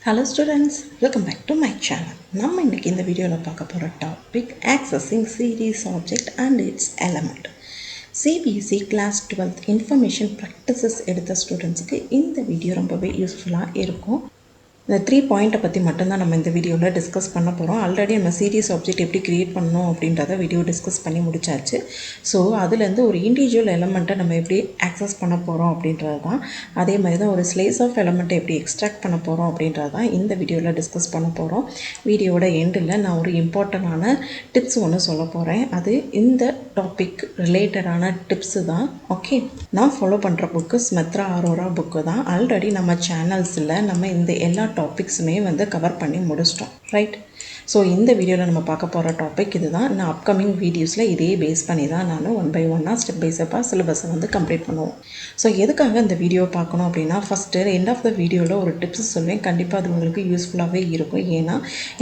Hello students, welcome back to my channel. நம்ம இன்னைக்கு இந்த வீடியோவில் பார்க்க போகிற topic accessing series object and its element. CBSE Class 12th Information Practices எடுத்த ஸ்டூடெண்ட்ஸுக்கு இந்த வீடியோ ரொம்பவே யூஸ்ஃபுல்லாக இருக்கும். இந்த 3 பாயிண்ட்டை பற்றி மட்டும்தான் நம்ம இந்த வீடியோவில் டிஸ்கஸ் பண்ண போகிறோம். ஆல்ரெடி நம்ம சீரியஸ் ஆப்ஜெக்ட் எப்படி க்ரியேட் பண்ணணும் அப்படின்றத வீடியோ டிஸ்கஸ் பண்ணி முடிச்சாச்சு. ஸோ அதுலேருந்து ஒரு இண்டிவிஜுவல் எலமெண்ட்டை நம்ம எப்படி ஆக்சஸ் பண்ண போகிறோம் அப்படின்றது தான். அதே மாதிரி தான் ஒரு ஸ்லைஸ் ஆஃப் எலமெண்ட்டை எப்படி எக்ஸ்ட்ராக்ட் பண்ண போகிறோம் அப்படின்றது தான் இந்த வீடியோவில் டிஸ்கஸ் பண்ண போகிறோம். வீடியோட எண்டில் நான் ஒரு இம்பார்ட்டண்டான டிப்ஸ் ஒன்று சொல்ல போகிறேன். அது இந்த டாபிக் ரிலேட்டடான டிப்ஸு தான். ஓகே, நான் ஃபாலோ பண்ணுற புக்கு ஸ்மித்ரா அரோரா புக்கு தான். ஆல்ரெடி நம்ம சேனல்ஸில் நம்ம இந்த எல்லா டாபிக்ஸுமே கவர் பண்ணி முடிச்சிட்டோம், ரைட்? ஸோ இந்த வீடியோவில் நம்ம பார்க்க போகிற டாபிக் இது தான். நான் அப்கமிங் வீடியோஸில் இதே பேஸ் பண்ணி தான் நான் ஒன் பை ஒன்னாக ஸ்டெப் பை ஸ்டெப்பாக சிலபஸை கம்ப்ளீட் பண்ணுவோம். ஸோ எதுக்காக இந்த வீடியோ பார்க்கணும் அப்படின்னா, ஃபஸ்ட்டு எண்ட் ஆஃப் த வீடியோவில் ஒரு டிப்ஸ் சொல்வேன். கண்டிப்பாக அது உங்களுக்கு யூஸ்ஃபுல்லாகவே இருக்கும். ஏன்னா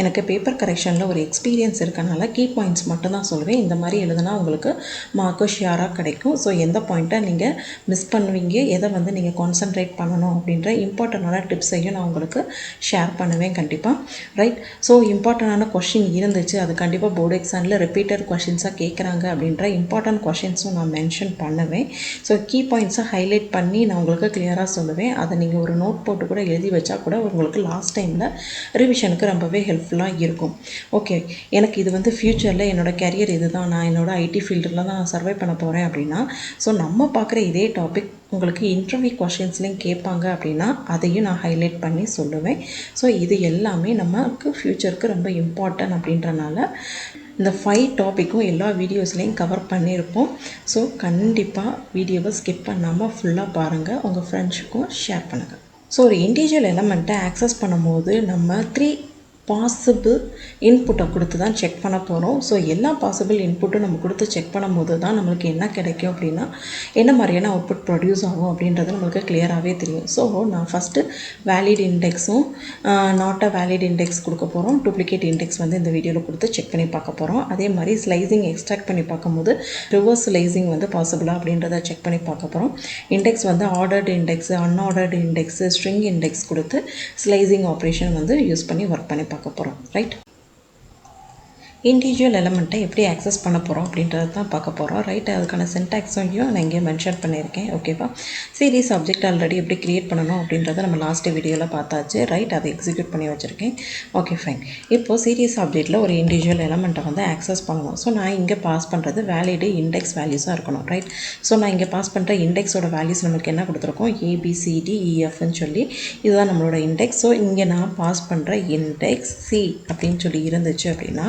எனக்கு பேப்பர் கரெக்ஷனில் ஒரு எக்ஸ்பீரியன்ஸ் இருக்கனால கீ பாயிண்ட்ஸ் மட்டும் தான் சொல்வேன். இந்த மாதிரி எழுதுனா உங்களுக்கு மார்க்கு ஷியராக கிடைக்கும். ஸோ எந்த பாயிண்ட்டை நீங்கள் மிஸ் பண்ணுவீங்க, எதை நீங்கள் கான்சன்ட்ரேட் பண்ணணும் அப்படின்ற இம்பார்ட்டண்டான டிப்ஸையும் நான் உங்களுக்கு ஷேர் பண்ணுவேன் கண்டிப்பாக, ரைட்? ஸோ இம்பார்ட்டண்டான கொஷின் இருந்துச்சு, அது கண்டிப்பாக போர்டு எக்ஸாமில் ரிப்பீட்டட் கொஷின்ஸாக கேட்குறாங்க அப்படின்ற இம்பார்ட்டன்ட் கொஷின்ஸும் நான் மென்ஷன் பண்ணுவேன். ஸோ கீ பாயிண்ட்ஸை ஹைலைட் பண்ணி நான் உங்களுக்கு கிளியராக சொல்லுவேன். அதை நீங்கள் ஒரு நோட் போட்டு கூட எழுதி வச்சா கூட உங்களுக்கு லாஸ்ட் டைமில் ரிவிஷனுக்கு ரொம்பவே ஹெல்ப்ஃபுல்லாக இருக்கும். ஓகே, எனக்கு இது ஃப்யூச்சரில் என்னோடய கெரியர் இது தான், நான் என்னோட ஐடி ஃபீல்டில் தான் சர்வை பண்ண போகிறேன் அப்படின்னா, ஸோ நம்ம பார்க்குற இதே டாபிக் உங்களுக்கு இன்டர்வியூ கொஷின்ஸ்லையும் கேட்பாங்க அப்படின்னா அதையும் நான் ஹைலைட் பண்ணி சொல்லுவேன். ஸோ இது எல்லாமே நமக்கு ஃப்யூச்சருக்கு ரொம்ப இம்பார்ட்டன்ட் அப்படின்றனால இந்த 5 டாப்பிக்கும் எல்லா வீடியோஸ்லேயும் கவர் பண்ணியிருப்போம். ஸோ கண்டிப்பாக வீடியோவை ஸ்கிப் பண்ணாமல் ஃபுல்லாக பாருங்கள், உங்கள் ஃப்ரெண்ட்ஸுக்கும் ஷேர் பண்ணுங்கள். ஸோ ஒரு இண்டிவிஜுவல் எலமெண்ட்டை ஆக்சஸ் பண்ணும்போது நம்ம 3 பாசிபிள் இன்புட்டை கொடுத்து தான் செக் பண்ண போகிறோம். ஸோ எல்லா பாசிபிள் இன்புட்டும் நம்ம கொடுத்து செக் பண்ணும்போது தான் நம்மளுக்கு என்ன கிடைக்கும் அப்படின்னா, என்ன மாதிரியான அவுட்புட் ப்ரொடியூஸ் ஆகும் அப்படின்றது நம்மளுக்கு கிளியராகவே தெரியும். ஸோ நான் ஃபஸ்ட்டு வேலிட் இண்டெக்ஸும் நாட் அ வேலிட் இண்டெக்ஸ் கொடுக்க போகிறோம். டூப்ளிகேட் இண்டெக்ஸ் இந்த வீடியோவில் கொடுத்து செக் பண்ணி பார்க்க போகிறோம். அதே மாதிரி ஸ்லைசிங் எக்ஸ்ட்ராக்ட் பண்ணி பார்க்கும்போது ரிவர்ஸ் ஸ்லைசிங் பாசிபிளா அப்படின்றத செக் பண்ணி பார்க்க போகிறோம். Index ordered index, unordered index, string index கொடுத்து ஸ்லைசிங் ஆப்ரேஷன் யூஸ் பண்ணி ஒர்க் பண்ணி பார்க்க போகிறோம், ரைட்? இண்டிவிஜுவல் எலமெண்ட்டை எப்படி ஆக்சஸ் பண்ண போகிறோம் அப்படின்றது தான் பார்க்க போகிறோம், ரைட்? அதுக்கான சின்டாக்ஸையும் நான் இங்கே மென்ஷன் பண்ணியிருக்கேன், ஓகேவா? சீரிஸ் ஆப்ஜெக்ட் ஆல்ரெடி எப்படி க்ரியேட் பண்ணணும் அப்படின்றத நம்ம லாஸ்ட் வீடியோவில் பார்த்தாச்சு, ரைட்? அதை எக்ஸிக்யூட் பண்ணி வச்சுருக்கேன். Okay, fine. இப்போது சீரிஸ் ஆப்ஜெக்ட்டில் ஒரு இண்டிவிஜுவல் எலமெண்ட்டை ஆக்சஸ் பண்ணணும். ஸோ நான் இங்கே பாஸ் பண்ணுறது வேலிடு இண்டெக்ஸ் வேல்யூஸாக இருக்கணும், ரைட்? ஸோ நான் இங்கே பாஸ் பண்ணுற இண்டெக்ஸோட வேல்யூஸ் நமக்கு என்ன கொடுத்துருக்கோம், ABCDEFன்னு சொல்லி இதுதான் நம்மளோட இண்டெக்ஸ். ஸோ இங்கே நான் பாஸ் பண்ணுற இண்டெக்ஸ் C அப்படின்னு சொல்லி இருந்துச்சு அப்படின்னா,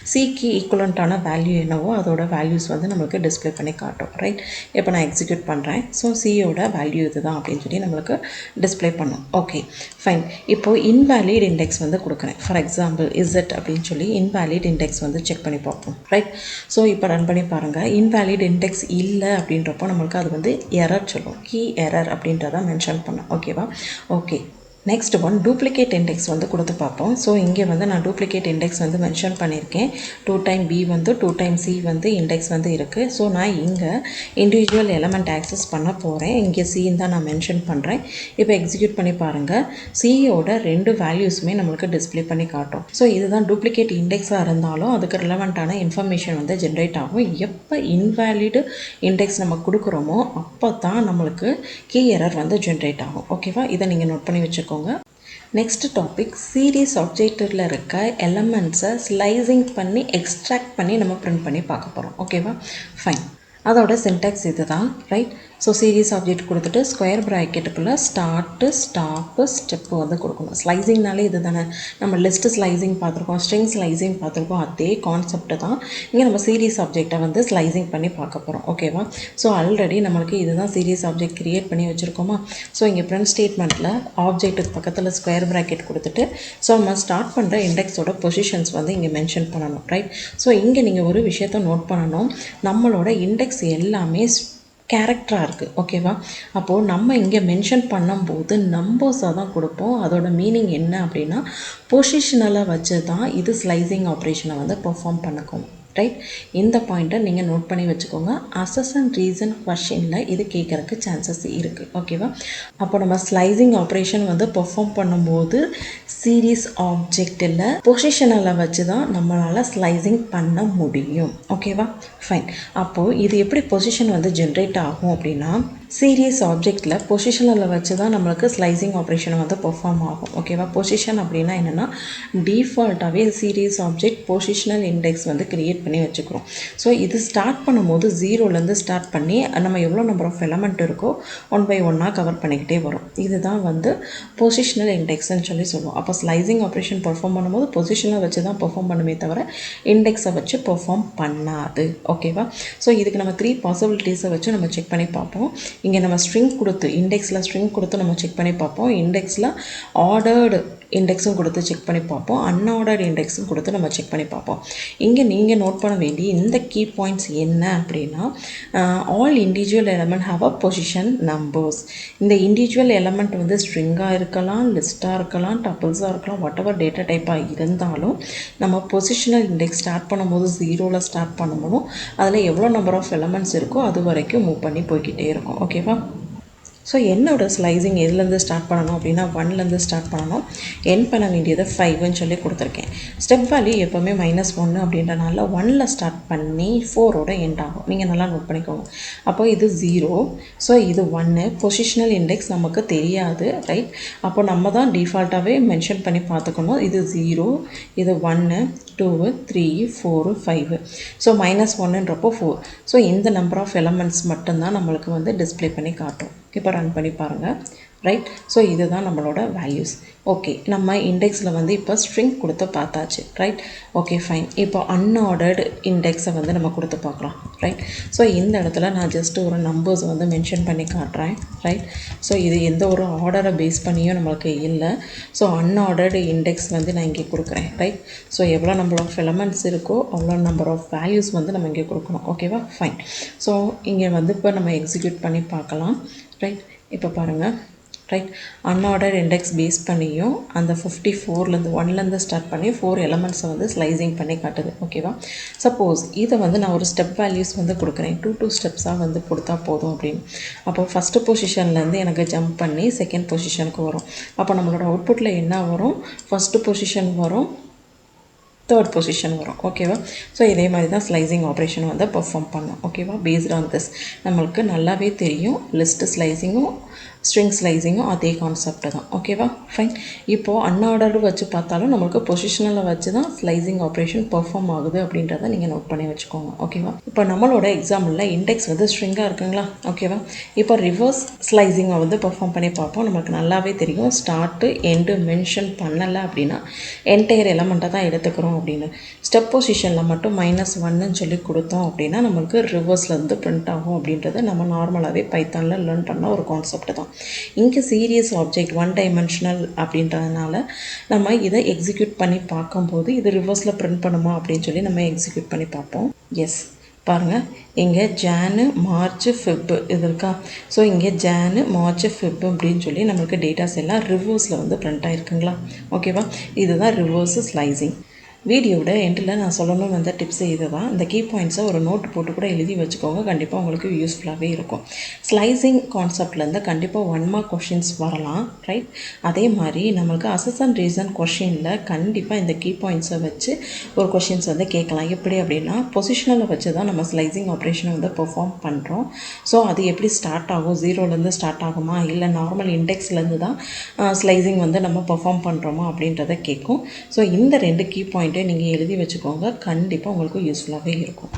சிக்கு ஈக்குவலண்ட்டான வேல்யூ என்னவோ அதோட வேல்யூஸ் நம்மளுக்கு டிஸ்பிளே பண்ணி காட்டும், ரைட்? இப்போ நான் எக்ஸிக்யூட் பண்ணுறேன். ஸோ சியோட வேல்யூ இதுதான் அப்படின்னு சொல்லி நம்மளுக்கு டிஸ்பிளே பண்ணும். Okay, fine. இப்போது இன்வேலிட் இண்டெக்ஸ் கொடுக்குறேன். ஃபார் எக்ஸாம்பிள் இசட் அப்படின்னு சொல்லி இன்வேலிட் இண்டெக்ஸ் செக் பண்ணி பார்ப்போம், ரைட்? ஸோ இப்போ ரன் பண்ணி பாருங்கள். இன்வேலிட் இண்டெக்ஸ் இல்லை அப்படின்றப்போ நம்மளுக்கு அது எரர் சொல்லும், கீ எரர் அப்படின்றத மென்ஷன் பண்ணோம், ஓகேவா? Okay, next one duplicate index கொடுத்து பார்ப்போம். ஸோ இங்கே நான் டூப்ளிகேட் இண்டெக்ஸ் மென்ஷன் பண்ணியிருக்கேன். 2 time B 2 time C index இருக்குது. ஸோ நான் இங்கே இண்டிவிஜுவல் எலமெண்ட் ஆக்சஸ் பண்ண போகிறேன். இங்கே சின்னு தான் நான் மென்ஷன் பண்ணுறேன். இப்போ எக்ஸிக்யூட் பண்ணி பாருங்கள். சியோட 2 வேல்யூஸுமே நம்மளுக்கு டிஸ்பிளே பண்ணி காட்டும். ஸோ இதுதான் டூப்ளிகேட் இண்டெக்ஸாக இருந்தாலும் அதுக்கு ரிலவெண்ட்டான இன்ஃபர்மேஷன் ஜென்ரேட் ஆகும். எப்போ இன்வேலிடு இண்டெக்ஸ் நம்ம கொடுக்குறோமோ அப்போ தான் நம்மளுக்கு கீ எரர் ஜென்ரேட் ஆகும், ஓகேவா? இதை நீங்கள் நோட் பண்ணி வச்சுக்கோங்க. நெக்ஸ்ட் டாபிக், சீரிஸ் ஆப்ஜெக்டில் இருக்க எலமெண்ட்ஸை ஸ்லைசிங் பண்ணி எக்ஸ்ட்ராக்ட் பண்ணி நம்ம பிரிண்ட் பண்ணி பார்க்க போகிறோம், ஓகேவா? ஃபைன். அதோட சின்டாக்ஸ் இது தான், ரைட்? ஸோ சீரிஸ் ஆப்ஜெக்ட் கொடுத்துட்டு ஸ்கொயர் ப்ராக்கெட்டுக்குள்ளே ஸ்டார்ட்டு ஸ்டாப்பு ஸ்டெப்பு கொடுக்கணும். ஸ்லைசிங்னாலே இது தானே, நம்ம லிஸ்ட்டு ஸ்லைசிங் பார்த்துருக்கோம், ஸ்ட்ரிங் ஸ்லைசிங் பார்த்துருக்கோம், அதே கான்செப்ட் தான் இங்கே நம்ம சீரிஸ் ஆப்ஜெக்டை ஸ்லைசிங் பண்ணி பார்க்க போகிறோம், ஓகேவா? ஸோ ஆல்ரெடி நம்மளுக்கு இதுதான் சீரிஸ் ஆப்ஜெக்ட் க்ரியேட் பண்ணி வச்சுருக்கோமா? ஸோ இங்கே பிரிண்ட் ஸ்டேட்மெண்ட்டில் ஆப்ஜெக்ட்டுக்கு பக்கத்தில் ஸ்கொயர் ப்ராக்கெட் கொடுத்துட்டு ஸோ நம்ம ஸ்டார்ட் பண்ணுற இண்டெக்ஸோட பொசிஷன்ஸ் இங்கே மென்ஷன் பண்ணணும், ரைட்? ஸோ இங்கே நீங்கள் ஒரு விஷயத்தை நோட் பண்ணணும், நம்மளோட இண்டெக்ஸ் எல்லாமே கேரக்டராக இருக்குது, ஓகேவா? அப்போது நம்ம இங்கே மென்ஷன் பண்ணும்போது நம்பர்ஸாக தான் கொடுப்போம். அதோட மீனிங் என்ன அப்படின்னா, பொசிஷனலாக வச்சு தான் இது ஸ்லைசிங் ஆப்ரேஷனை பெர்ஃபார்ம் பண்ணிக்கும், ரைட்? இந்த பாயிண்ட்டை நீங்கள் நோட் பண்ணி வச்சுக்கோங்க. அசஸ் அண்ட் ரீசன் கொஷினில் இது கேட்குறக்கு சான்சஸ் இருக்குது, ஓகேவா? அப்போ நம்ம ஸ்லைசிங் ஆப்ரேஷன் பெர்ஃபார்ம் பண்ணும்போது சீரீஸ் ஆப்ஜெக்டில் பொசிஷனில் வச்சு தான் நம்மளால் ஸ்லைசிங் பண்ண முடியும். ஓகேவா, ஃபைன். அப்போது இது எப்படி பொசிஷன் வந்து ஜென்ரேட் ஆகும் அப்படின்னா, சீரீஸ் ஆப்ஜெக்டில் பொசிஷனில் வச்சு தான் நம்மளுக்கு ஸ்லைசிங் ஆப்ரேஷன் வந்து பெர்ஃபார்ம் ஆகும். ஓகேவா, பொசிஷன் அப்படின்னா என்னென்னா டிஃபால்ட்டாகவே சீரீஸ் ஆப்ஜெக்ட் பொசிஷனல் இண்டெக்ஸ் வந்து க்ரியேட் பண்ணி வச்சுக்கிறோம். ஸோ இது ஸ்டார்ட் பண்ணும்போது ஜீரோலேருந்து ஸ்டார்ட் பண்ணி நம்ம எவ்வளோ நம்பர் ஆஃப் எலமெண்ட் இருக்கோ 1 by 1 கவர் பண்ணிக்கிட்டே வரும். இதுதான் வந்து பொசிஷனல் இண்டெக்ஸ்ன்னு சொல்லி சொல்லுவோம். அப்போ ஸ்லைசிங் ஆப்ரேஷன் பெர்ஃபார்ம் பண்ணும்போது பொசிஷனை வச்சு தான் பெர்ஃபார்ம் பண்ணுமே தவிர இண்டெக்ஸை வச்சு பெர்ஃபார்ம் பண்ணாது. ஓகேவா, ஸோ இதுக்கு நம்ம 3 பாசிபிலிட்டிஸை வச்சு நம்ம செக் பண்ணி பார்ப்போம். இங்கே நம்ம ஸ்ட்ரிங் கொடுத்து இண்டெக்ஸில் ஸ்ட்ரிங் கொடுத்து நம்ம செக் பண்ணி பார்ப்போம். இண்டெக்ஸில் ஆர்டர்டு இண்டெக்ஸும் கொடுத்து செக் பண்ணி பார்ப்போம். அன்ஆர்டர்டு இண்டெக்ஸும் கொடுத்து நம்ம செக் பண்ணி பார்ப்போம். இங்கே நீங்கள் நோட் பண்ண வேண்டிய இந்த கீ பாயிண்ட்ஸ் என்ன அப்படின்னா, all individual element have a position numbers. இந்த இண்டிவிஜுவல் எலமெண்ட் வந்து ஸ்ட்ரிங்காக இருக்கலாம், லிஸ்ட்டாக இருக்கலாம், டப்பிள்ஸாக இருக்கலாம், வாட் எவர் டேட்டா டைப்பாக இருந்தாலும் நம்ம பொசிஷனல் இண்டெக்ஸ் ஸ்டார்ட் பண்ணும்போது 0ல் ஸ்டார்ட் பண்ணும்போது அதில் எவ்வளோ நம்பர் ஆஃப் எலமெண்ட்ஸ் இருக்கோ அது வரைக்கும் மூவ் பண்ணி போய்கிட்டே இருக்கும். ஓகேவா, ஸோ என்னோடய ஸ்லைசிங் எதுலேருந்து ஸ்டார்ட் பண்ணணும் அப்படின்னா 1லேருந்து ஸ்டார்ட் பண்ணணும். என் பண்ண வேண்டியது 5ன்னு சொல்லி கொடுத்துருக்கேன். ஸ்டெப் வேல்யூ எப்போவுமே -1 அப்படின்றனால 1ல் ஸ்டார்ட் பண்ணி 4ஓட எண்ட் ஆகும். நீங்கள் நல்லா நோட் பண்ணிக்கோங்க. அப்போ இது 0, ஸோ இது 1. பொசிஷனல் இண்டெக்ஸ் நமக்கு தெரியாது, ரைட்? அப்போ நம்ம தான் டிஃபால்ட்டாகவே மென்ஷன் பண்ணி பார்த்துக்கணும். இது 0, இது 1, 2, 3, 4, 5. ஸோ -1ன்றப்போ 4. ஸோ இந்த நம்பர் ஆஃப் எலமெண்ட்ஸ் மட்டும்தான் நம்மளுக்கு வந்து டிஸ்பிளே பண்ணி காட்டும். இப்போ ரன் பண்ணி பாருங்கள், ரைட்? ஸோ இதுதான் நம்மளோட வேல்யூஸ். ஓகே, நம்ம இண்டெக்ஸில் வந்து இப்போ ஸ்ட்ரிங் கொடுத்து பார்த்தாச்சு, ரைட்? Okay, fine. இப்போ அன்ஆர்டர்டு இண்டெக்ஸை வந்து நம்ம கொடுத்து பார்க்கலாம், ரைட்? ஸோ இந்த இடத்துல நான் ஜஸ்ட் ஒரு நம்பர்ஸ் வந்து மென்ஷன் பண்ணி காட்டுறேன், ரைட்? ஸோ இது எந்த ஒரு ஆர்டரை பேஸ் பண்ணியும் நம்மளுக்கு இல்லை. ஸோ அன்ஆர்டர்டு இண்டெக்ஸ் வந்து நான் இங்கே கொடுக்குறேன், ரைட்? ஸோ எவ்வளோ நம்பர் ஆஃப் எலமெண்ட்ஸ் இருக்கோ அவ்வளோ நம்பர் ஆஃப் வேல்யூஸ் வந்து நம்ம இங்கே கொடுக்கணும். ஓகேவா, ஃபைன். ஸோ இங்கே வந்து இப்போ நம்ம எக்ஸிக்யூட் பண்ணி பார்க்கலாம், ரைட்? இப்போ பாருங்கள், ரைட்? அன்ஆர்டர் இண்டெக்ஸ் பேஸ் பண்ணியும் அந்த 54லேருந்து 1லேருந்து ஸ்டார்ட் பண்ணி 4 எலமெண்ட்ஸை வந்து ஸ்லைசிங் பண்ணி காட்டுது. ஓகேவா, சப்போஸ் இதை வந்து நான் ஒரு ஸ்டெப் வேல்யூஸ் வந்து கொடுக்குறேன், 2 ஸ்டெப்ஸாக வந்து கொடுத்தா போதும் அப்படின்னு. அப்போ ஃபஸ்ட்டு பொசிஷன்லேருந்து எனக்கு ஜம்ப் பண்ணி செகண்ட் பொசிஷனுக்கு வரும். அப்போ நம்மளோட அவுட்புட்டில் என்ன வரும்? ஃபஸ்ட்டு பொசிஷன் வரும், தேர்ட் பொசிஷன் வரும். ஓகேவா, ஸோ இதே மாதிரி தான் ஸ்லைசிங் ஆப்ரேஷன் வந்து பெர்ஃபார்ம் பண்ணோம். ஓகேவா, பேஸ்ட் ஆன் திஸ் நம்மளுக்கு நல்லாவே தெரியும். லிஸ்ட்டு ஸ்லைசிங்கும் ஸ்ட்ரிங் ஸ்லைசிங்கும் அதே கான்செப்ட் தான். ஓகேவா, ஃபைன். இப்போது அன்ஆர்டர்டு வச்சு பார்த்தாலும் நம்மளுக்கு பொசிஷனில் வச்சு தான் ஸ்லைசிங் ஆப்ரேஷன் பெர்ஃபார்ம் ஆகுது அப்படின்றத நீங்கள் நோட் பண்ணி வச்சுக்கோங்க. ஓகேவா, இப்போ நம்மளோட எக்ஸாம்பிளில் இண்டெக்ஸ் வந்து ஸ்ட்ரிங்காக இருக்குங்களா? ஓகேவா, இப்போ ரிவர்ஸ் ஸ்லைசிங்கை வந்து பெர்ஃபார்ம் பண்ணி பார்ப்போம். நமக்கு நல்லாவே தெரியும், ஸ்டார்ட்டு எண்டு மென்ஷன் பண்ணலை அப்படின்னா என்டையர் எலமெண்ட்டை தான் எடுத்துக்கிறோம் அப்படின்னு. ஸ்டெப் பொசிஷனில் மட்டும் -1ன்னு சொல்லி கொடுத்தோம் அப்படின்னா நம்மளுக்கு ரிவர்ஸ்லேருந்து பிரிண்ட் ஆகும் அப்படின்றது நம்ம நார்மலாகவே பைத்தானில் லேர்ன் பண்ண ஒரு கான்செப்ட் தான். இங்கே சீரியஸ் ஆப்ஜெக்ட் 1 டைமென்ஷனல் அப்படின்றதுனால நம்ம இதை எக்ஸிக்யூட் பண்ணி பார்க்கும்போது இது ரிவர்ஸில் பிரிண்ட் பண்ணுமா அப்படின்னு சொல்லி நம்ம எக்ஸிக்யூட் பண்ணி பார்ப்போம். எஸ், பாருங்கள், இங்கே ஜானு மார்ச் ஃபெப் இது இருக்கா? ஸோ இங்கே ஜானு மார்ச் ஃபெப் அப்படின்னு சொல்லி நம்மளுக்கு டேட்டாஸ் எல்லாம் ரிவர்ஸில் வந்து பிரிண்ட் ஆகிருக்குங்களா? ஓகேவா, இதுதான் ரிவர்ஸ் ஸ்லைசிங். வீடியோட எண்டில் நான் சொல்லணும் வந்த டிப்ஸ் இது தான். இந்த கீ பாயிண்ட்ஸை ஒரு நோட் போட்டு கூட எழுதி வச்சுக்கோங்க, கண்டிப்பாக உங்களுக்கு யூஸ்ஃபுல்லாகவே இருக்கும். ஸ்லைசிங் கான்செப்ட்லேருந்து கண்டிப்பாக 1 மார்க் கொஷின்ஸ் வரலாம், ரைட்? அதே மாதிரி நம்மளுக்கு அசஸ் அண்ட் ரீசன் கொஷினில் கண்டிப்பாக இந்த கீ பாயிண்ட்ஸை வச்சு ஒரு கொஷின்ஸ் வந்து கேட்கலாம். எப்படி அப்படின்னா, பொசிஷனில் வச்சு தான் நம்ம ஸ்லைசிங் ஆப்ரேஷனை வந்து பெர்ஃபார்ம் பண்ணுறோம். ஸோ அது எப்படி ஸ்டார்ட் ஆகும்? 0லேருந்து ஸ்டார்ட் ஆகுமா, இல்லை நார்மல் இண்டெக்ஸ்லேருந்து தான் ஸ்லைசிங் வந்து நம்ம பெர்ஃபார்ம் பண்ணுறோமா அப்படின்றத கேட்கும். ஸோ இந்த 2 கீ பாயிண்ட் நீங்கள் எழுதி வச்சுக்கோங்க, கண்டிப்பாக உங்களுக்கு யூஸ்ஃபுல்லாகவே இருக்கும்.